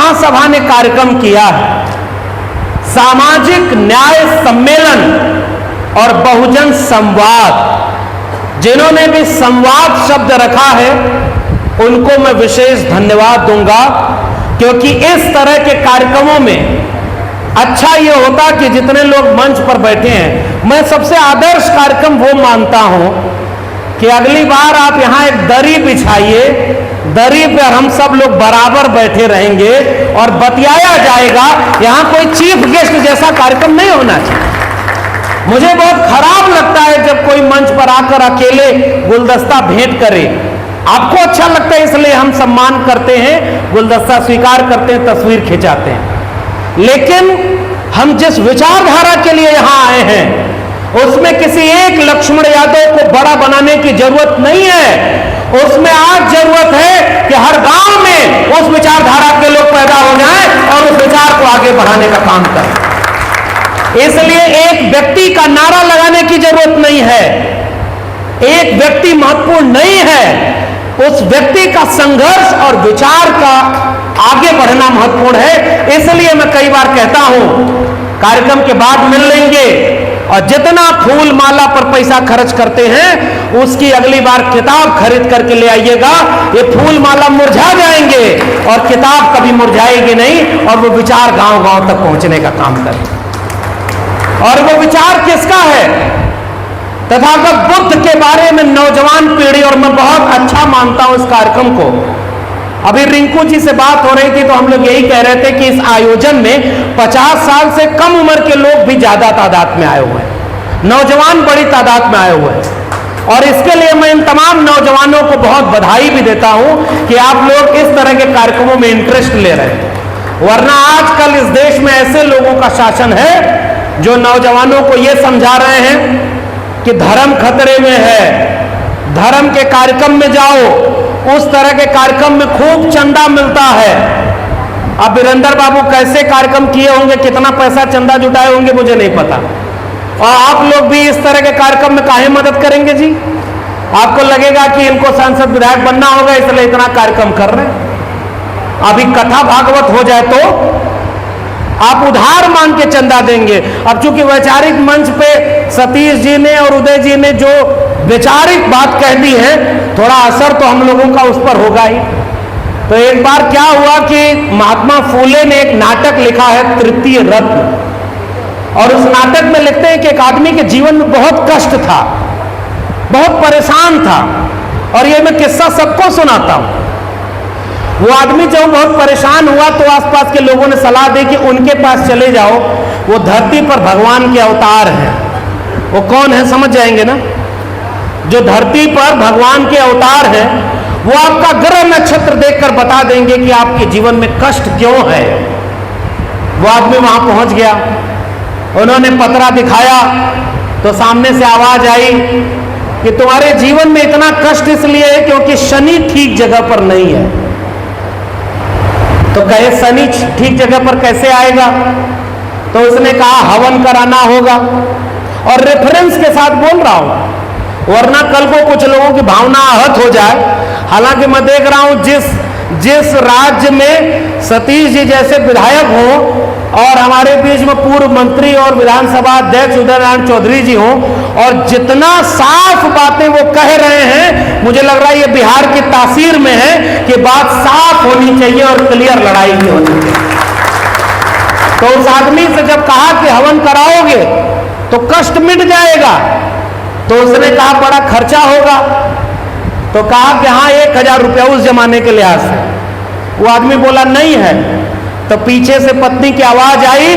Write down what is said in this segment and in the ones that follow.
महासभा ने कार्यक्रम किया है, सामाजिक न्याय सम्मेलन और बहुजन संवाद, जिन्होंने भी संवाद शब्द रखा है उनको मैं विशेष धन्यवाद दूंगा, क्योंकि इस तरह के कार्यक्रमों में अच्छा ये होता कि जितने लोग मंच पर बैठे हैं, मैं सबसे आदर्श कार्यक्रम वो मानता हूं कि अगली बार आप यहां एक दरी बिछाइए, दरी पर हम सब लोग बराबर बैठे रहेंगे और बतियाया जाएगा। यहां कोई चीफ गेस्ट जैसा कार्यक्रम नहीं होना चाहिए। मुझे बहुत खराब लगता है जब कोई मंच पर आकर अकेले गुलदस्ता भेंट करे। आपको अच्छा लगता है इसलिए हम सम्मान करते हैं, गुलदस्ता स्वीकार करते हैं, तस्वीर खिंचाते हैं, लेकिन हम जिस विचारधारा के लिए यहां आए हैं उसमें किसी एक लक्ष्मण यादव को बड़ा बनाने की जरूरत नहीं है। उसमें आज जरूरत है कि हर गांव में उस विचारधारा के लोग पैदा हो जाएं और उस विचार को आगे बढ़ाने का काम करें। इसलिए एक व्यक्ति का नारा लगाने की जरूरत नहीं है, एक व्यक्ति महत्वपूर्ण नहीं है, उस व्यक्ति का संघर्ष और विचार का आगे बढ़ना महत्वपूर्ण है। इसलिए मैं कई बार कहता हूं कार्यक्रम के बाद मिल लेंगे और जितना फूल माला पर पैसा खर्च करते हैं उसकी अगली बार किताब खरीद करके ले आइएगा। ये फूल माला मुरझा जाएंगे और किताब कभी मुरझाएगी नहीं, और वो विचार गांव गांव तक पहुंचने का काम करे। और वो विचार किसका है? तथागत बुद्ध के बारे में नौजवान पीढ़ी, और मैं बहुत अच्छा मानता हूं इस कार्यक्रम को। अभी रिंकू जी से बात हो रही थी तो हम लोग यही कह रहे थे कि इस आयोजन में 50 साल से कम उम्र के लोग भी ज्यादा तादाद में आए हुए हैं, नौजवान बड़ी तादाद में आए हुए हैं, और इसके लिए मैं इन तमाम नौजवानों को बहुत बधाई भी देता हूं कि आप लोग इस तरह के कार्यक्रमों में इंटरेस्ट ले रहे हैं। वरना आजकल इस देश में ऐसे लोगों का शासन है जो नौजवानों को यह समझा रहे हैं कि धर्म खतरे में है, धर्म के कार्यक्रम में जाओ, उस तरह के कार्यक्रम में खूब चंदा मिलता है। अब वीरेंद्र बाबू कैसे कार्यक्रम किए होंगे, कितना पैसा चंदा जुटाए होंगे मुझे नहीं पता, और आप लोग भी इस तरह के कार्यक्रम में काहे मदद करेंगे जी? आपको लगेगा कि इनको सांसद विधायक बनना होगा इसलिए इतना कार्यक्रम कर रहे हैं। अभी कथा भागवत हो जाए तो आप उधार मांग के चंदा देंगे। अब चूंकि वैचारिक मंच पे सतीश जी ने और उदय जी ने जो वैचारिक बात कह दी है, थोड़ा असर तो हम लोगों का उस पर होगा ही। तो एक बार क्या हुआ कि महात्मा फूले ने एक नाटक लिखा है तृतीय रत्न, और उस नाटक में लिखते हैं कि एक आदमी के जीवन में बहुत कष्ट था, बहुत परेशान था, और ये मैं किस्सा सबको सुनाता हूं। वो आदमी जब बहुत परेशान हुआ तो आसपास के लोगों ने सलाह दी कि उनके पास चले जाओ, वो धरती पर भगवान के अवतार हैं। वो कौन है समझ जाएंगे ना? जो धरती पर भगवान के अवतार हैं वो आपका ग्रह नक्षत्र देखकर बता देंगे कि आपके जीवन में कष्ट क्यों है। वो आदमी वहां पहुंच गया, उन्होंने पतरा दिखाया तो सामने से आवाज आई कि तुम्हारे जीवन में इतना कष्ट इसलिए है क्योंकि शनि ठीक जगह पर नहीं है। तो कहे शनि ठीक जगह पर कैसे आएगा? तो उसने कहा हवन कराना होगा, और रेफरेंस के साथ बोल रहा हूं, वरना कल को कुछ लोगों की भावना आहत हो जाए। हालांकि मैं देख रहा हूं जिस राज्य में सतीश जी जैसे विधायक हो और हमारे बीच में पूर्व मंत्री और विधानसभा अध्यक्ष उदय नारायण चौधरी जी हो, और जितना साफ बातें वो कह रहे हैं, मुझे लग रहा है ये बिहार की तासीर में है कि बात साफ होनी चाहिए और क्लियर लड़ाई नहीं होनी चाहिए। तो उस आदमी से जब कहा कि हवन कराओगे तो कष्ट मिट जाएगा, तो उसने कहा बड़ा खर्चा होगा। तो कहा कि हाँ 1000 रुपया उस जमाने के लिहाज से। वो आदमी बोला नहीं है। तो पीछे से पत्नी की आवाज आई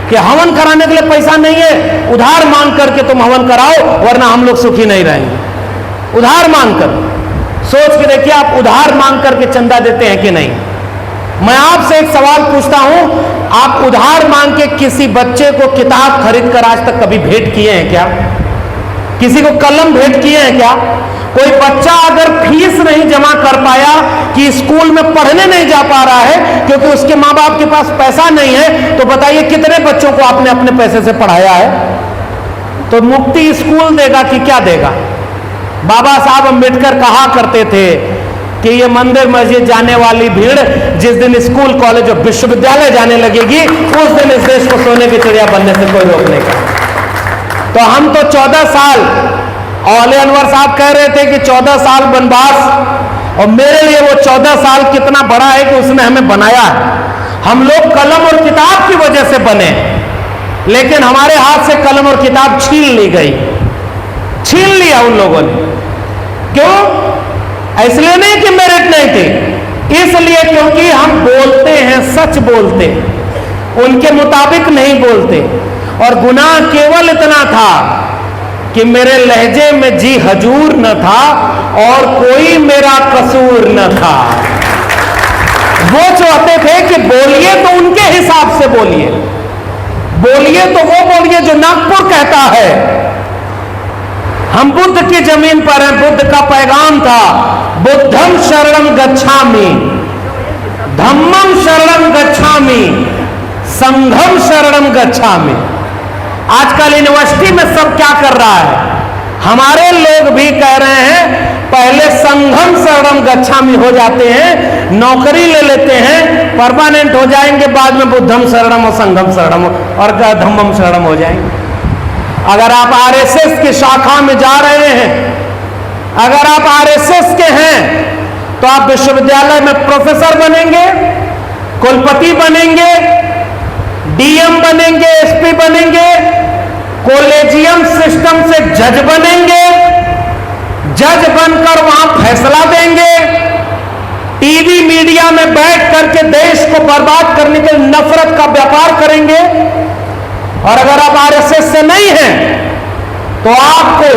कि हवन कराने के लिए पैसा नहीं है, उधार मांग करके तुम हवन कराओ वरना हम लोग सुखी नहीं रहेंगे। उधार मांग कर, सोच के देखिए आप उधार मांग करके चंदा देते हैं कि नहीं। मैं आपसे एक सवाल पूछता हूं, आप उधार मांग के किसी बच्चे को किताब खरीद कर आज तक कभी भेंट किए हैं क्या? किसी को कलम भेंट किए हैं क्या? कोई बच्चा अगर फीस नहीं जमा कर पाया कि स्कूल में पढ़ने नहीं जा पा रहा है क्योंकि उसके माँ बाप के पास पैसा नहीं है, तो बताइए कितने बच्चों को आपने अपने पैसे से पढ़ाया है? तो मुफ्ती स्कूल देगा कि क्या देगा? बाबा साहब अम्बेडकर कहा करते थे कि ये मंदिर मस्जिद जाने वाली भीड़ जिस दिन स्कूल कॉलेज और विश्वविद्यालय जाने लगेगी उस दिन इस देश को सोने की चिड़िया बनने से कोई रोक नहीं कर। तो हम तो 14 साल, औले अनवर साहब कह रहे थे कि 14 साल वनवास, और मेरे लिए वो 14 साल कितना बड़ा है कि उसने हमें बनाया है। हम लोग कलम और किताब की वजह से बने, लेकिन हमारे हाथ से कलम और किताब छीन ली गई, छीन लिया उन लोगों ने। क्यों? इसलिए नहीं कि मेरिट नहीं थी, इसलिए क्योंकि हम बोलते हैं, सच बोलते, उनके मुताबिक नहीं बोलते। और गुनाह केवल इतना था कि मेरे लहजे में जी हजूर न था और कोई मेरा कसूर न था। वो चाहते थे कि बोलिए तो उनके हिसाब से बोलिए, बोलिए तो वो बोलिए जो नागपुर कहता है। हम बुद्ध की जमीन पर हैं, बुद्ध का पैगाम था बुद्धम शरणम गच्छामि, धम्मम शरणम गच्छामि, संघम शरणम गच्छामि। आजकल यूनिवर्सिटी में सब क्या कर रहा है, हमारे लोग भी कह रहे हैं पहले संघम शरणम गच्छामि हो जाते हैं, नौकरी ले लेते हैं, परमानेंट हो जाएंगे, बाद में बुद्धम शरणम और संघम शरणम और धम्मम शरणम हो जाएंगे। अगर आप आरएसएस की शाखा में जा रहे हैं, अगर आप आरएसएस के हैं, तो आप विश्वविद्यालय में प्रोफेसर बनेंगे, कुलपति बनेंगे, डीएम बनेंगे, एसपी बनेंगे, कॉलेजियम सिस्टम से जज बनेंगे, जज बनकर वहां फैसला देंगे, टीवी मीडिया में बैठ करके देश को बर्बाद करने के नफरत का व्यापार करेंगे। और अगर आप आरएसएस से नहीं हैं तो आपको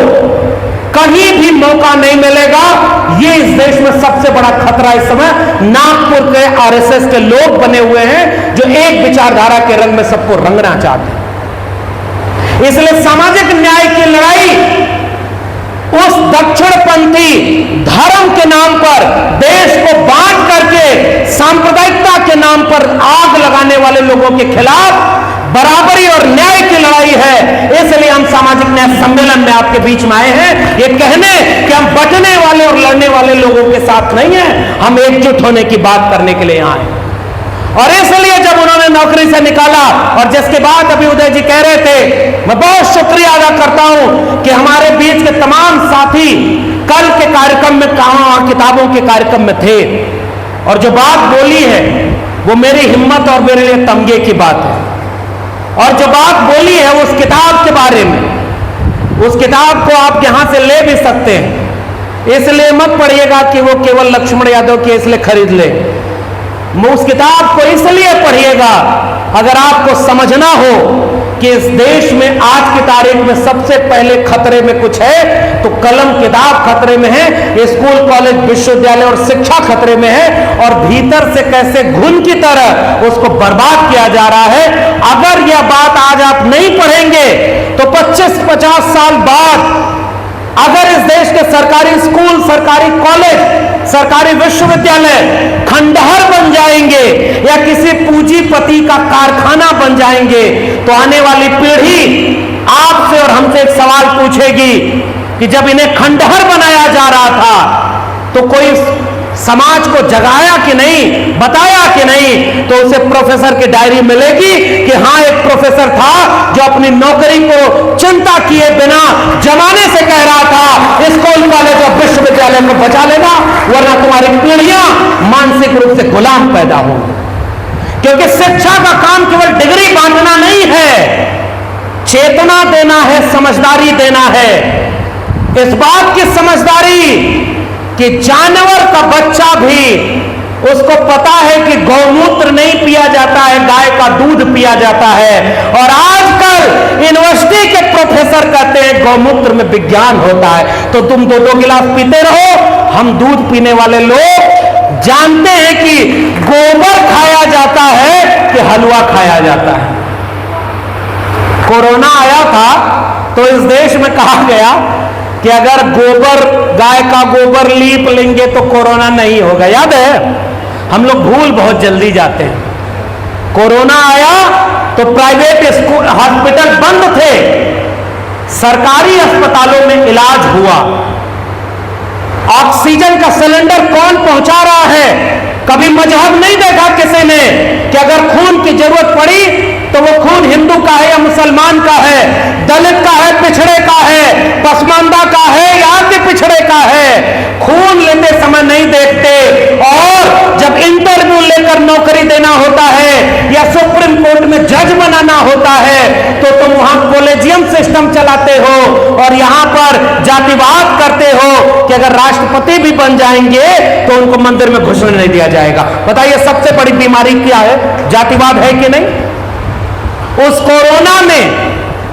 कहीं भी मौका नहीं मिलेगा। ये इस देश में सबसे बड़ा खतरा इस समय नागपुर के आरएसएस के लोग बने हुए हैं जो एक विचारधारा के रंग में सबको रंगना चाहते हैं। इसलिए सामाजिक न्याय की लड़ाई उस दक्षिणपंथी धर्म के नाम पर, देश को बांट करके सांप्रदायिकता के नाम पर आग लगाने वाले लोगों के खिलाफ बराबरी और न्याय की लड़ाई है। इसलिए हम सामाजिक न्याय सम्मेलन में आपके बीच में आए हैं, ये कहने कि हम बटने वाले और लड़ने वाले लोगों के साथ नहीं हैं, हम एकजुट होने की बात करने के लिए आए। और इसलिए जब उन्होंने नौकरी से निकाला, और जिसके बाद अभी उदय जी कह रहे थे, मैं बहुत शुक्रिया अदा करता हूं कि हमारे बीच के तमाम साथी कल के कार्यक्रम में कहां किताबों के कार्यक्रम में थे, और जो बात बोली है वो मेरी हिम्मत और मेरे लिए तमगे की बात है। और जो बात बोली है उस किताब के बारे में, उस किताब को आप यहां से ले भी सकते हैं, इसलिए मत पढ़िएगा कि वो केवल लक्ष्मण यादव की इसलिए खरीद ले। उस किताब को इसलिए पढ़िएगा अगर आपको समझना हो कि इस देश में आज की तारीख में सबसे पहले खतरे में कुछ है तो कलम किताब खतरे में है, स्कूल कॉलेज विश्वविद्यालय और शिक्षा खतरे में है, और भीतर से कैसे घुन की तरह उसको बर्बाद किया जा रहा है। अगर यह बात आज आप नहीं पढ़ेंगे तो 25-50 साल बाद अगर इस देश के सरकारी स्कूल, सरकारी कॉलेज, सरकारी विश्वविद्यालय खंडहर बन जाएंगे या किसी पूंजीपति का कारखाना बन जाएंगे, तो आने वाली पीढ़ी आपसे और हमसे एक सवाल पूछेगी कि जब इन्हें खंडहर बनाया जा रहा था तो कोई समाज को जगाया कि नहीं, बताया कि नहीं, तो उसे प्रोफेसर की डायरी मिलेगी कि हां एक प्रोफेसर था जो अपनी नौकरी को चिंता किए बिना जमाने से कह रहा था स्कूल कॉलेज और विश्वविद्यालय को बचा लेना, वरना तुम्हारी पीढ़ियां मानसिक रूप से गुलाम पैदा होंगी। क्योंकि शिक्षा का काम केवल डिग्री बांटना नहीं है, चेतना देना है, समझदारी देना है। इस बात की समझदारी कि जानवर का बच्चा भी उसको पता है कि गौमूत्र नहीं पिया जाता है, गाय का दूध पिया जाता है। और आजकल यूनिवर्सिटी के प्रोफेसर कहते हैं गौमूत्र में विज्ञान होता है, तो तुम 2-2 गिलास पीते रहो। हम दूध पीने वाले लोग जानते हैं कि गोबर खाया जाता है कि हलवा खाया जाता है। कोरोना आया था तो इस देश में कहा गया कि अगर गोबर, गाय का गोबर लीप लेंगे तो कोरोना नहीं होगा। याद है? हम लोग भूल बहुत जल्दी जाते हैं। कोरोना आया तो प्राइवेट स्कूल, हॉस्पिटल बंद थे, सरकारी अस्पतालों में इलाज हुआ। ऑक्सीजन का सिलेंडर कौन पहुंचा रहा है? कभी मजहब नहीं देखा किसी ने कि अगर खून की जरूरत पड़ी तो वो खून हिंदू का है या मुसलमान का है, दलित का है, पिछड़े का है, पसमानदा का है या अति पिछड़े का है। खून लेते समय नहीं देखते। और जब इंटरव्यू लेकर नौकरी देना होता है या सुप्रीम कोर्ट में जज बनाना होता है तो तुम वहां कॉलेजियम सिस्टम चलाते हो और यहां पर जातिवाद करते हो कि अगर राष्ट्रपति भी बन जाएंगे तो उनको मंदिर में घुसने नहीं दिया जाएगा। बताइए सबसे बड़ी बीमारी क्या है? जातिवाद है कि नहीं? उस कोरोना में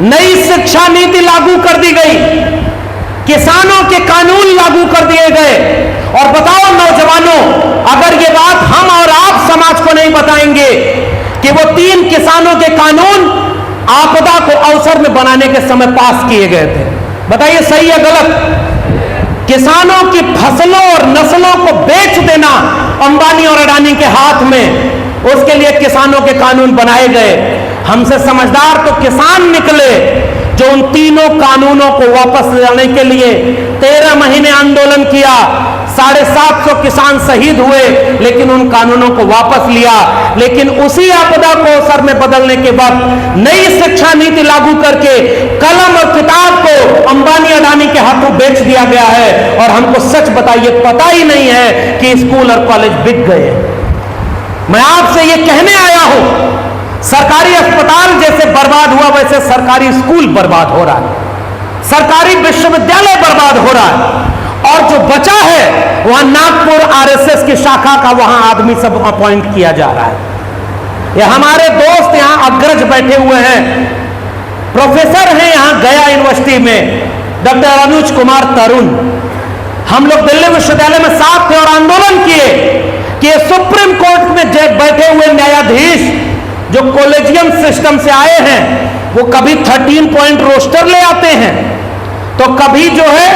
नई शिक्षा नीति लागू कर दी गई, किसानों के कानून लागू कर दिए गए। और बताओ नौजवानों, अगर ये बात हम और आप समाज को नहीं बताएंगे कि वो 3 किसानों के कानून आपदा को अवसर में बनाने के समय पास किए गए थे, बताइए सही या गलत? किसानों की फसलों और नस्लों को बेच देना अंबानी और अडानी के हाथ में, उसके लिए किसानों के कानून बनाए गए। हमसे समझदार तो किसान निकले जो उन तीनों कानूनों को वापस लाने के लिए 13 महीने आंदोलन किया। 750 किसान शहीद हुए लेकिन उन कानूनों को वापस लिया। लेकिन उसी आपदा को अवसर में बदलने के बाद नई शिक्षा नीति लागू करके कलम और किताब को अंबानी अडानी के हाथों बेच दिया गया है। और हमको सच बताइए, पता ही नहीं है कि स्कूल और कॉलेज बिक गए। मैं आपसे ये कहने आया हूं, सरकारी अस्पताल जैसे बर्बाद हुआ वैसे सरकारी स्कूल बर्बाद हो रहा है, सरकारी विश्वविद्यालय बर्बाद हो रहा है। और जो बचा है वहां नागपुर आरएसएस की शाखा का वहां आदमी सब अपॉइंट किया जा रहा है। ये हमारे दोस्त यहां अग्रज बैठे हुए हैं, प्रोफेसर हैं यहां गया यूनिवर्सिटी में, डॉक्टर अनुज कुमार तरुण। हम लोग दिल्ली विश्वविद्यालय में साथ थे और आंदोलन किए कि सुप्रीम कोर्ट में बैठे हुए न्यायाधीश जो कॉलेजियम सिस्टम से आए हैं वो कभी 13 पॉइंट रोस्टर ले आते हैं तो कभी जो है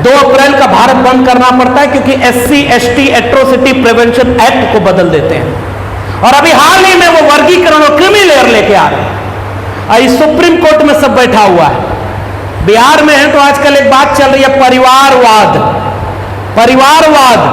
2 अप्रैल का भारत बंद करना पड़ता है क्योंकि SC ST atrocity prevention act को बदल देते हैं। और अभी हाल ही में वो वर्गीकरण और क्रीमी लेयर लेके आ रहे हैं। सुप्रीम कोर्ट में सब बैठा हुआ है। बिहार में है तो आजकल एक बात चल रही है परिवारवाद। परिवारवाद,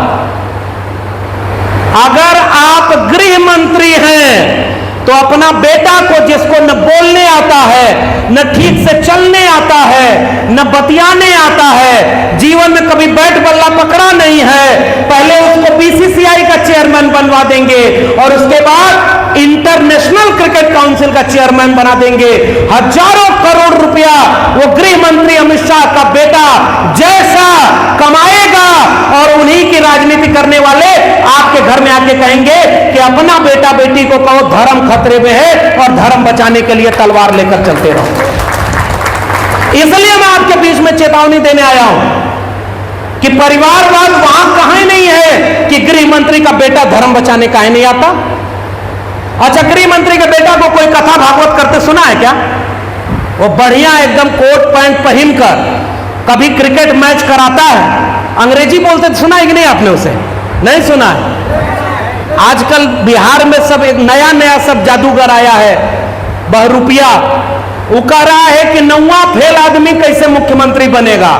अगर आप गृह मंत्री हैं तो अपना बेटा को जिसको न बोलने आता है, न ठीक से चलने आता है, न बतियाने आता है, जीवन में कभी बैट बल्ला पकड़ा नहीं है, पहले उसको BCCI का चेयरमैन बनवा देंगे और उसके बाद इंटरनेशनल क्रिकेट काउंसिल का चेयरमैन बना देंगे। हजारों करोड़ रुपया वो गृह मंत्री अमित शाह का बेटा जैसा कमाएगा और उन्हीं की राजनीति करने वाले आपके घर में आके कहेंगे कि अपना बेटा बेटी को कहो धर्म खतरे में है और धर्म बचाने के लिए तलवार लेकर चलते रहो। इसलिए मैं आपके बीच में चेतावनी देने आया हूं कि परिवारवाद वहां कहां नहीं है कि गृह मंत्री का बेटा धर्म बचाने काहे नहीं आता। अच्छा, गृह मंत्री के बेटा को कोई कथा भागवत करते सुना है क्या? वो बढ़िया एकदम कोट पैंट पहनकर कभी क्रिकेट मैच कराता है, अंग्रेजी बोलते सुना है कि नहीं आपने? उसे नहीं सुना है। आजकल बिहार में सब एक नया नया सब जादूगर आया है, बहरूपिया। वो कह रहा है कि 9वां फेल आदमी कैसे मुख्यमंत्री बनेगा।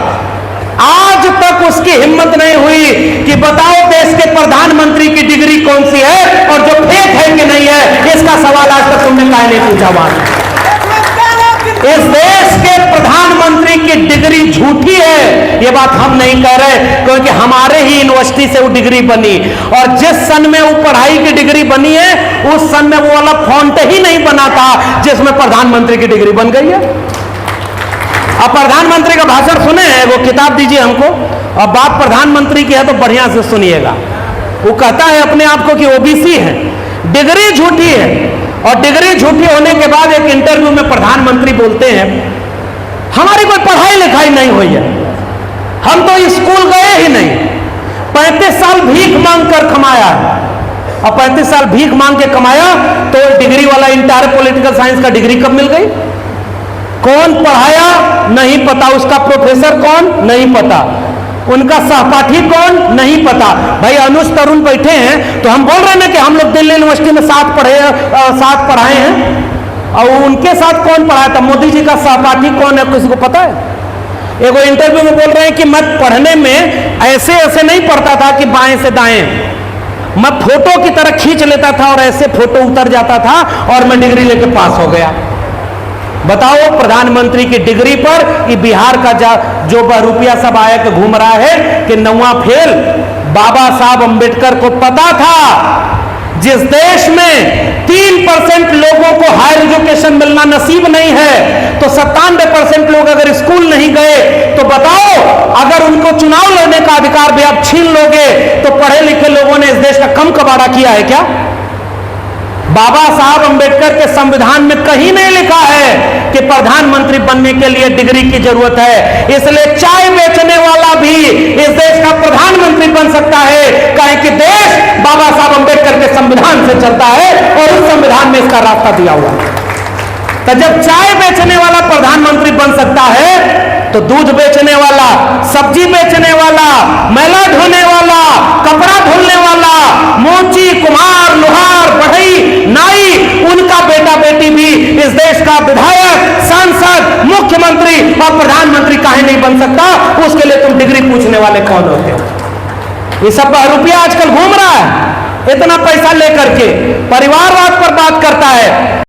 आज तक उसकी हिम्मत नहीं हुई कि बताओ देश के प्रधानमंत्री की डिग्री कौन सी है और जो फेक है कि नहीं है, इसका सवाल आज तक तुमने काहे नहीं पूछा। वहां इस देश के प्रधानमंत्री की डिग्री झूठी है, ये बात हम नहीं कह रहे क्योंकि हमारे ही यूनिवर्सिटी से वो डिग्री बनी और जिस सन में वो पढ़ाई की डिग्री बनी है उस सन में वो वाला फॉन्ट ही नहीं बना था जिसमें प्रधानमंत्री की डिग्री बन गई है। अब प्रधानमंत्री का भाषण सुने हैं, वो किताब दीजिए हमको। और बात प्रधानमंत्री की है तो बढ़िया से सुनिएगा। वो कहता है अपने आप को कि ओबीसी है, डिग्री झूठी है। और डिग्री झूठी होने के बाद एक इंटरव्यू में प्रधानमंत्री बोलते हैं हमारी कोई पढ़ाई लिखाई नहीं हुई है, हम तो स्कूल गए ही नहीं, 35 साल भीख मांग कर कमाया है। और 35 साल भीख मांग के कमाया तो डिग्री वाला इंटर पॉलिटिकल साइंस का डिग्री कब मिल गई? कौन पढ़ाया नहीं पता, उसका प्रोफेसर कौन नहीं पता, उनका सहपाठी कौन नहीं पता। भाई अनुज तरुण बैठे हैं तो हम बोल रहे हैं ना कि हम लोग दिल्ली यूनिवर्सिटी में साथ पढ़ाए हैं और उनके साथ कौन पढ़ाया था? मोदी जी का सहपाठी कौन है, किसी को पता है? एगो इंटरव्यू में बोल रहे हैं कि मैं पढ़ने में ऐसे ऐसे नहीं पढ़ता था कि बाएं से दाएं, मैं फोटो की तरह खींच लेता था और ऐसे फोटो उतर जाता था और मैं डिग्री लेके पास हो गया। बताओ, प्रधानमंत्री की डिग्री पर ये बिहार का जो रुपया सब आया के घूम रहा है कि 9वां फेल। बाबा साहब अंबेडकर को पता था जिस देश में 3% लोगों को हायर एजुकेशन मिलना नसीब नहीं है, तो 97% लोग अगर स्कूल नहीं गए तो बताओ, अगर उनको चुनाव लड़ने का अधिकार भी आप छीन लोगे तो पढ़े लिखे लोगों ने इस देश का कम कबाड़ा किया है क्या? बाबा साहब अंबेडकर के संविधान में कहीं नहीं लिखा है कि प्रधानमंत्री बनने के लिए डिग्री की जरूरत है। इसलिए चाय बेचने वाला भी इस देश का प्रधानमंत्री बन सकता है, काहे कि देश बाबा साहब अंबेडकर के संविधान से चलता है और उस संविधान में इसका रास्ता दिया हुआ है। तो जब चाय बेचने वाला प्रधानमंत्री बन सकता है तो दूध बेचने वाला, सब्जी बेचने वाला, मैला धोने वाला, कपड़ा धुलने वाला, मोची, कुम्हार, लोहार, बढ़ई, नाई, उनका बेटा बेटी भी इस देश का विधायक, सांसद, मुख्यमंत्री और प्रधानमंत्री काहे नहीं बन सकता? उसके लिए तुम डिग्री पूछने वाले कौन होते हो? ये सब रुपया आजकल घूम रहा है, इतना पैसा लेकर के परिवारवाद पर बात करता है।